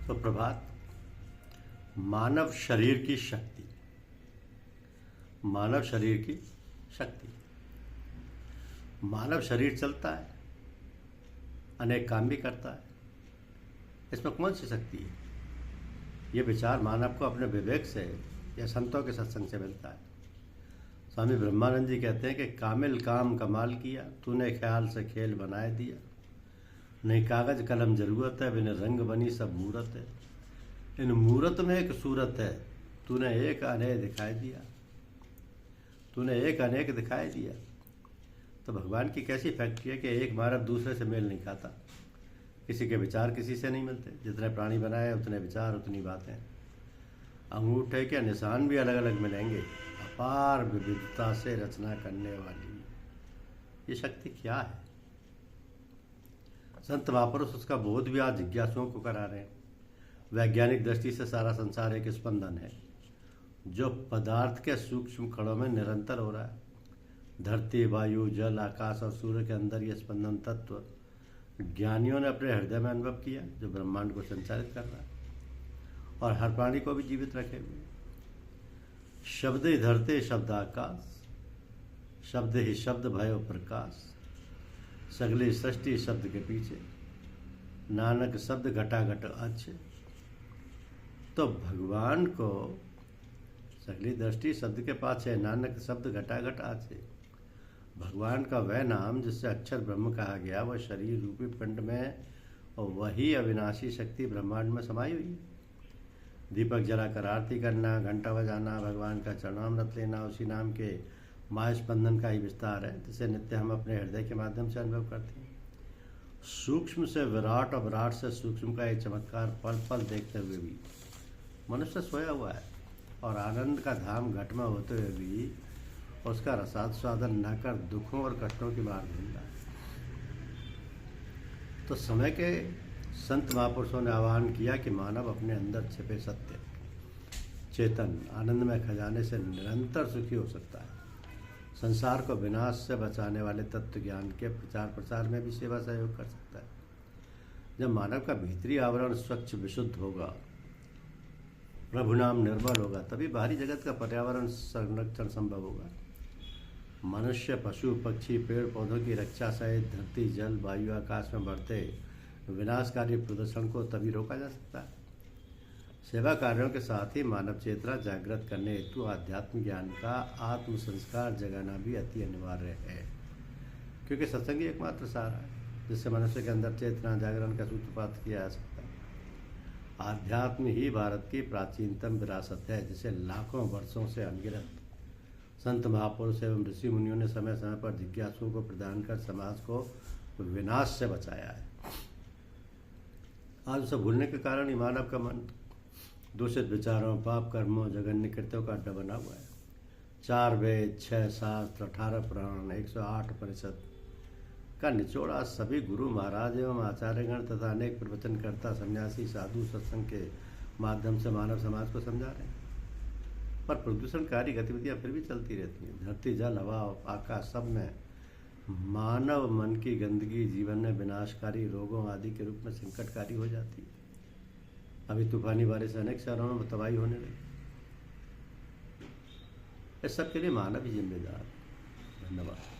तो प्रभात। मानव शरीर की शक्ति, मानव शरीर की शक्ति। मानव शरीर चलता है, अनेक काम भी करता है, इसमें कौन सी शक्ति है? ये विचार मानव को अपने विवेक से या संतों के सत्संग से मिलता है। स्वामी ब्रह्मानंद जी कहते हैं कि कामिल काम कमाल किया, तूने ख्याल से खेल बनाए दिया। नहीं कागज कलम जरूरत है, बिन रंग बनी सब मूरत है। इन मूरत में एक सूरत है, तूने एक अनेक दिखाई दिया, तूने एक अनेक दिखाई दिया। तो भगवान की कैसी फैक्ट्री है कि एक मानव दूसरे से मेल नहीं खाता, किसी के विचार किसी से नहीं मिलते। जितने प्राणी बनाए उतने विचार उतनी बातें। अंगूठे के निशान भी अलग अलग मिलेंगे, अपार विविधता से रचना करने वाली ये शक्ति क्या है? संत महापुरुष उसका बोध भी आज जिज्ञासुओं को करा रहे हैं। वैज्ञानिक दृष्टि से सारा संसार एक स्पंदन है जो पदार्थ के सूक्ष्म कणों में निरंतर हो रहा है। धरती, वायु, जल, आकाश और सूर्य के अंदर ये स्पंदन तत्व ज्ञानियों ने अपने हृदय में अनुभव किया, जो ब्रह्मांड को संचालित कर रहा है और हर प्राणी को भी जीवित रखे हुए। शब्द ही धरते शब्द आकाश, शब्द ही शब्द भयो प्रकाश। सगली सृष्टि शब्द के पीछे, नानक शब्द घटाघट अच्छे। तो भगवान को सगली दृष्टि शब्द के पास है, नानक शब्द घटाघट आछे। भगवान का वह नाम जिससे अक्षर ब्रह्म कहा गया, वह शरीर रूपी पिंड में और वही अविनाशी शक्ति ब्रह्मांड में समाई हुई है। दीपक जलाकर आरती करना, घंटा बजाना, भगवान का चरणामृत लेना उसी नाम के महास्पंदन का ही विस्तार है, जिसे नित्य हम अपने हृदय के माध्यम से अनुभव करते हैं। सूक्ष्म से विराट और विराट से सूक्ष्म का एक चमत्कार पल पल देखते हुए भी मनुष्य सोया हुआ है और आनंद का धाम घट में होते हुए भी उसका रसास्वादन न कर दुखों और कष्टों की मार झूल रहा है। तो समय के संत महापुरुषों ने आह्वान किया कि मानव अपने अंदर छिपे सत्य, चेतन, आनंदमय खजाने से निरंतर सुखी हो सकता है। संसार को विनाश से बचाने वाले तत्व ज्ञान के प्रचार प्रसार में भी सेवा सहयोग कर सकता है। जब मानव का भीतरी आवरण स्वच्छ विशुद्ध होगा, प्रभु नाम निर्मल होगा, तभी बाहरी जगत का पर्यावरण संरक्षण संभव होगा। मनुष्य, पशु, पक्षी, पेड़ पौधों की रक्षा सहित धरती, जल, वायु, आकाश में बढ़ते विनाशकारी प्रदूषण को तभी रोका जा सकता है। सेवा कार्यों के साथ ही मानव चेतना जागृत करने हेतु आध्यात्म ज्ञान का आत्म संस्कार जगाना भी अति अनिवार्य है, क्योंकि सत्संग ही एकमात्र सहारा है जिससे मनुष्य के अंदर चेतना जागरण का सूत्रपात किया जा सकता है। आध्यात्म ही भारत की प्राचीनतम विरासत है, जिसे लाखों वर्षों से अनगिनत संत महापुरुष एवं ऋषि मुनियों ने समय समय पर जिज्ञासुओं को प्रदान कर समाज को विनाश से बचाया है। आज उसे भूलने के कारण ही मानव का मन दूषित विचारों, पाप कर्मों, जघन्य कृत्यों का अड्डा बना हुआ है। 4 वेद, 6 शास्त्र, 18 पुराण, 108 उपनिषद का निचोड़ा सभी गुरु महाराज एवं आचार्यगण तथा अनेक प्रवचनकर्ता, सन्यासी, साधु सत्संग के माध्यम से मानव समाज को समझा रहे हैं। पर प्रदूषणकारी गतिविधियां फिर भी चलती रहती हैं। धरती, जल, हवा, आकाश सब में मानव मन की गंदगी जीवन में विनाशकारी रोगों आदि के रूप में संकटकारी हो जाती है। अभी तूफानी बारिश से अनेक शहरों में तबाही होने लगी। इस सब के लिए मानव ही जिम्मेदार। धन्यवाद।